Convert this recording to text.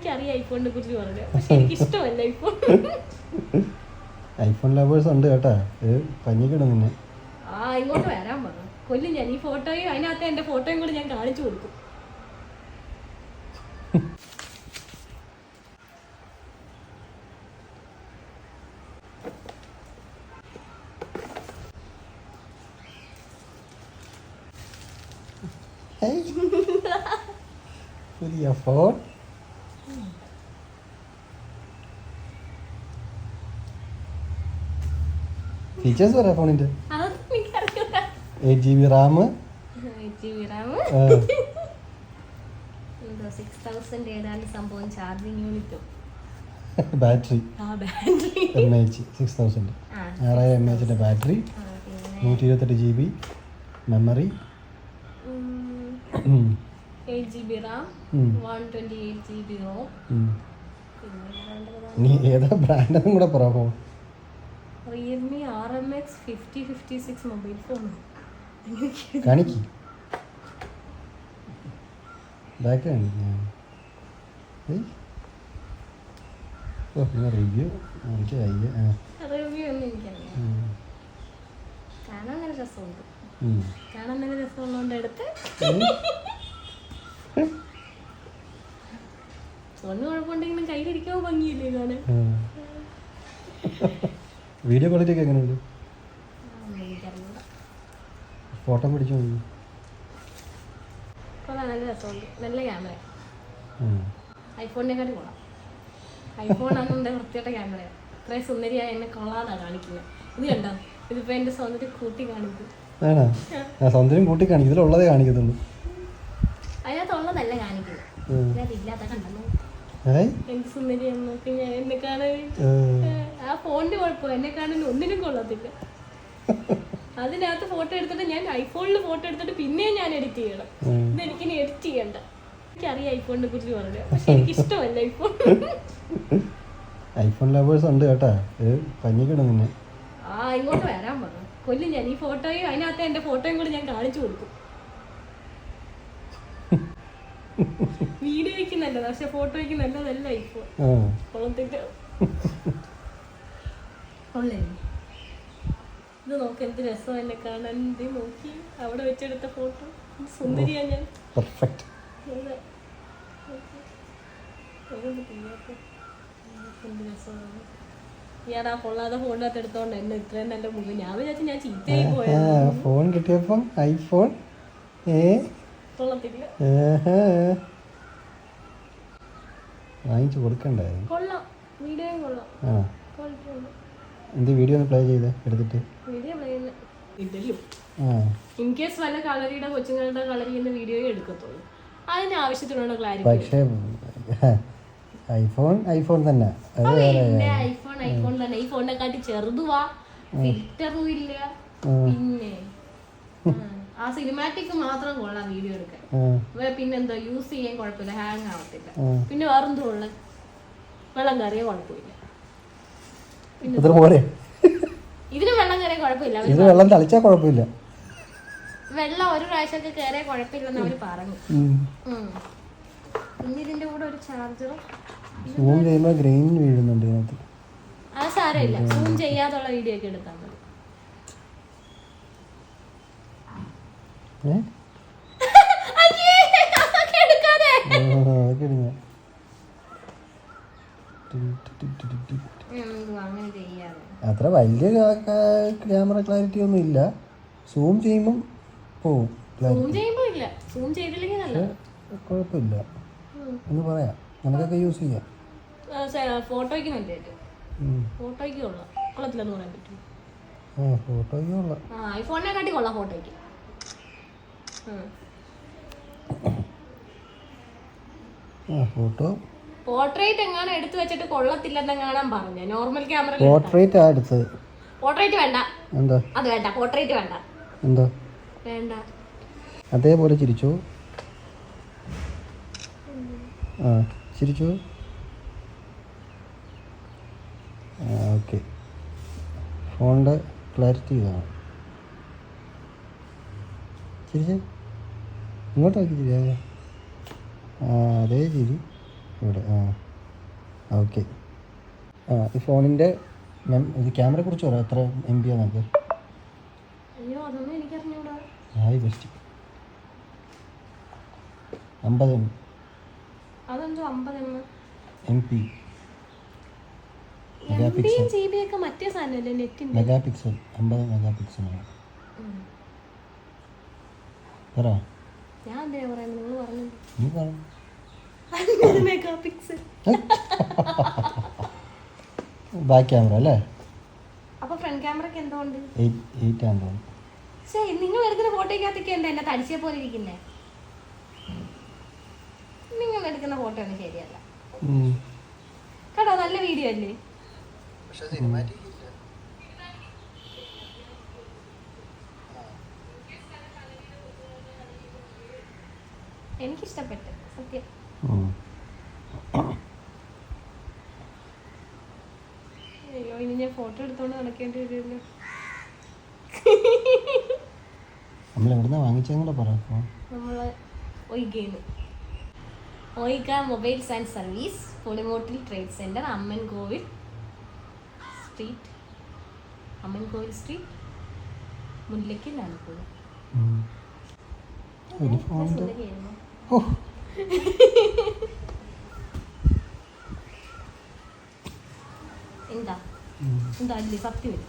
എനിക്കറിയാം ഐഫോണിനെ കുറിച്ച് പറഞ്ഞു, പക്ഷെ എനിക്ക് ഇഷ്ടമല്ല ഐഫോൺ. ഐഫോൺ ലവേഴ്സ് ഉണ്ട് കേട്ടാ, പഞ്ഞിക്കിടും നിന്നെ. ആ ഇങ്ങോട്ട് വരാൻ പറഞ്ഞു കൊല്ലും ഞാൻ. ഈ ഫോട്ടോയും അതിനകത്ത് എൻ്റെ ഫോട്ടോയും കൂടി ഞാൻ കാണിച്ചു കൊടുക്കും. പുതിയ ഫോൺ ഫീച്ചേഴ്സ് പറയാം ഫോണിന്റെ. 8GB RAM, 6000 ഏതാണ് സംഭവം, ചാർജിങ് യൂണിറ്റും battery mAh 6000 6000 mAh battery, 128GB memory, 8GB RAM, 128GB ROM. നീ ഏതാ ബ്രാൻഡെന്നും കൂടെ പറയാമോ? റിയൽമി RMX 5056 മൊബൈൽ ഫോൺ കാണിക്ക്, ബാക്ക് കാണിക്ക. റിവ്യൂ എനിക്ക് റിവ്യൂ ഒന്നും എനിക്കറിയാം. കാണാൻ നല്ല രസമുണ്ട്, കാണാൻ നല്ല രസമുള്ളതുകൊണ്ട് എടുത്ത്. ഫോണിന് കുഴപ്പമുണ്ടെങ്കിലും കയ്യിലിരിക്കാവോ ഭംഗിയില്ലേ കാണാൻ. വീഡിയോ ക്വാളിറ്റി ഒക്കെ എങ്ങനെയുണ്ട്? ഫോട്ടോ പിടിച്ചു കൊള്ളാം, നല്ല രസമുണ്ട്, നല്ല ക്യാമറ. ഐഫോണിനെക്കാട്ടി കൊള്ളാം. ഐഫോണാണ് എൻ്റെ വൃത്തിയായിട്ട ക്യാമറയാണ്. ഇത്രയും സുന്ദരിയായ എന്നെ കൊള്ളാതാണ് കാണിക്കുന്നത്. ഇത് കണ്ടോ, ഇതിപ്പോ എൻ്റെ സൗന്ദര്യം കൂട്ടി കാണിക്കും. സൗന്ദര്യം കൂട്ടി കാണിക്കും, ഇതിലുള്ളതേ കാണിക്കത്തുള്ളൂ. അതിനകത്തുള്ളതല്ല കാണിക്കുന്നത്, ഇതിനകത്തില്ലാത്ത കണ്ടോ എന്ത് സുന്ദരിയാന്ന് നോക്കി. ഞാൻ എന്നെ കാണാൻ ആ ഫോണിന്റെ കുഴപ്പം, എന്നെ കാണാൻ ഒന്നിനും കൊള്ളത്തില്ല. അതിനകത്ത് ഫോട്ടോ എടുത്തിട്ട് ഞാൻ ഐഫോണിൽ ഫോട്ടോ എടുത്തിട്ട് പിന്നെ ഞാൻ എഡിറ്റ് ചെയ്യണം. ഇതെനിക്കിനി എഡിറ്റ് ചെയ്യണ്ട. എനിക്കറിയാം ഐഫോണിനെ കുറിച്ച് പറഞ്ഞു, പക്ഷെ എനിക്ക് ഇഷ്ടമല്ല ഐഫോൺ. ഐഫോൺ ലവേഴ്സ് ഉണ്ട് കേട്ടാ, പഞ്ഞിക്കിടും നിന്നെ. ആ ഇങ്ങോട്ട് വരാൻ പറഞ്ഞു കൊല്ലും ഞാൻ. ഈ ഫോട്ടോയും അതിനകത്ത് എൻ്റെ ഫോട്ടോയും കൂടി ഞാൻ കാണിച്ചു കൊടുക്കും. വീഡിയോയ്ക്ക് നല്ലത്, പക്ഷെ ഫോട്ടോയ്ക്ക് നല്ലതല്ല ഐഫോൺ. കൊള്ളത്തില്ല. ഇത് നോക്ക് എന്ത് രസം എന്നെ കാണാൻ. ഇത് നോക്കി അവിടെ വെച്ചെടുത്ത ഫോട്ടോ സുന്ദരിയാ ഞാൻ. പെർഫെക്റ്റ്. ഞാൻ ആ കൊള്ളാതെ ഫോണിനകത്ത് എടുത്തോണ്ട് എന്നെ ഇത്രയും നല്ല മുഖം. ഞാൻ വിചാരിച്ചു ഞാൻ ചീത്തയായി പോയത്. ഫോൺ കിട്ടിയപ്പം ഐഫോൺ കൊള്ളത്തില്ല. വാങ്ങിച്ചു കൊടുക്കണ്ടായിരുന്നു. കൊള്ളാം, വീഡിയോയും കൊള്ളാം. എന്ത് വീഡിയോ ഒന്ന് പ്ലേ ചെയ്തേ എടുത്തിട്ട്? വീഡിയോ പ്ലേ ഇല്ലല്ലോ. ഇൻ കേസ് വല്ല കളരിയുടെ കൊച്ചുങ്ങളുടെ കളരി എന്ന വീഡിയോയും എടുക്കത്തുള്ളൂ. അതിന് ആവശ്യത്തിനുള്ള ക്ലാരിറ്റി. പക്ഷേ ഐഫോൺ തന്നെ. ഐഫോൺ തന്നെ. ഈ ഫോണിനെ കാട്ടി ചെറുതുവാ, ഫിൽറ്ററും ഇല്ല. പിന്നെ ആ സിനിമാറ്റിക് മാത്രം കൊള്ളാം വീഡിയോ എടുക്കാൻ. പിന്നെന്താ യൂസ് ചെയ്യാൻ കുഴപ്പമില്ല, ഹാങ് ആവത്തില്ല. പിന്നെ വേറെന്തോ ഉള്ള വെള്ളം കയറിയ കുഴപ്പമില്ല. ഇതിന് വെള്ളം കയറിയ കുഴപ്പമില്ല, വെള്ളം തളിച്ചാൽ കുഴപ്പമില്ല. വെള്ളം ഒരു പ്രാവശ്യമൊക്കെ കയറിയ കുഴപ്പമില്ലെന്ന് അവര് പറഞ്ഞു. പിന്നെ ഇതിന്റെ കൂടെ ഒരു ചാർജറും. സൂം ചെയ്യുമ്പോൾ ഗ്രെയിൻ വീഴുന്നുണ്ട് ഇതിനകത്ത്. അത് സാരമില്ല, സൂം ചെയ്യാതുള്ള വീഡിയോ ഒക്കെ എടുത്താൽ മതി. അത്ര വലിയ ക്യാമറ ക്ലാരിറ്റി ഒന്നും ഇല്ല. സൂം ചെയ്യുമ്പം പോവും. കുഴപ്പമില്ല എന്ന് പറയാം, നമുക്കൊക്കെ യൂസ് ചെയ്യാം. ഫോട്ടോയ്ക്ക് നല്ലതായിട്ട് ഫോട്ടോയ്ക്ക് കൊള്ളാം, കൊള്ളത്തില്ലെന്ന് പറയാൻ പറ്റും. ഫോട്ടോയ്ക്ക് കൊള്ളാം, ഐഫോണിനെ കാട്ടി കൊള്ളാം ഫോട്ടോയ്ക്ക്. ഫോട്ടോ പോർട്രേറ്റ് എങ്ങാനും എടുത്തു വെച്ചിട്ട് കൊള്ളത്തില്ലെന്ന് കാണാൻ പറഞ്ഞു. നോർമൽ ക്യാമറ പോർട്രേറ്റ് ആ എടുത്തത്. പോർട്രേറ്റ് വേണ്ട, എന്താ അത് വേണ്ട, പോർട്രേറ്റ് വേണ്ട, എന്താ വേണ്ട. അതേപോലെ ചിരിച്ചു. ചിരിച്ചു. ഓക്കെ, ഫോണിൻ്റെ ക്ലാരിറ്റി ഇതാണ്. ചിരിച്ച് ഇങ്ങോട്ട് നോക്കി ചിരി. അതേ ചിരി. ഇവിടെ ഓക്കെ. ഈ ഫോണിൻ്റെ ഇത് ക്യാമറയെ കുറിച്ച് പറയാം. എത്ര MB ആണ് നമുക്ക്? അയ്യോ അതൊന്നും എനിക്കറിഞ്ഞൂടാ. ആയി ബെസ്റ്റ് 50 അതെന്തോ 50 MP MB GB ഒക്കെ മറ്റേ സാധനമല്ലേ നെറ്റിന്റെ? മെഗാപിക്സൽ 50 മെഗാപിക്സലാണ്. പറ. ഞാൻ എന്തിനാ പറയുന്നത്? നിങ്ങൾ പറഞ്ഞു. നീ പറഞ്ഞു. 50 മെഗാപിക്സൽ. ബാക്ക് ക്യാമറ അല്ലേ? അപ്പൊ ഫ്രണ്ട് ക്യാമറക്ക് എന്തുകൊണ്ട്? 8 ആണ്. ശരി, നിങ്ങൾ എടുക്കുന്ന ഫോട്ടോയ്ക്കകത്തൊക്കെ എന്താ എന്നെ തടിച്ചേ പോലെ ഇരിക്കുന്നേ? നിങ്ങൾ എടുക്കുന്ന ഫോട്ടോ ഒന്നും ശരിയല്ല കേട്ടോ. നല്ല വീഡിയോ അല്ലേ? എനിക്കിഷ്ടപ്പെട്ടു സത്യം. അയ്യോ ഇനി ഞാൻ ഫോട്ടോ എടുത്തോണ്ട് നടക്കേണ്ടി വരുമല്ലോ. നമ്മൾ എവിടുന്ന വാങ്ങിച്ചെന്ന് പറ. നമ്മള് ഒയ്ക mobiles and service, Pulimoottil trade centre, Ammankovil street, Mullakkal, Alappuzha. എന്താ എന്താ അല്ലേ സത്യം?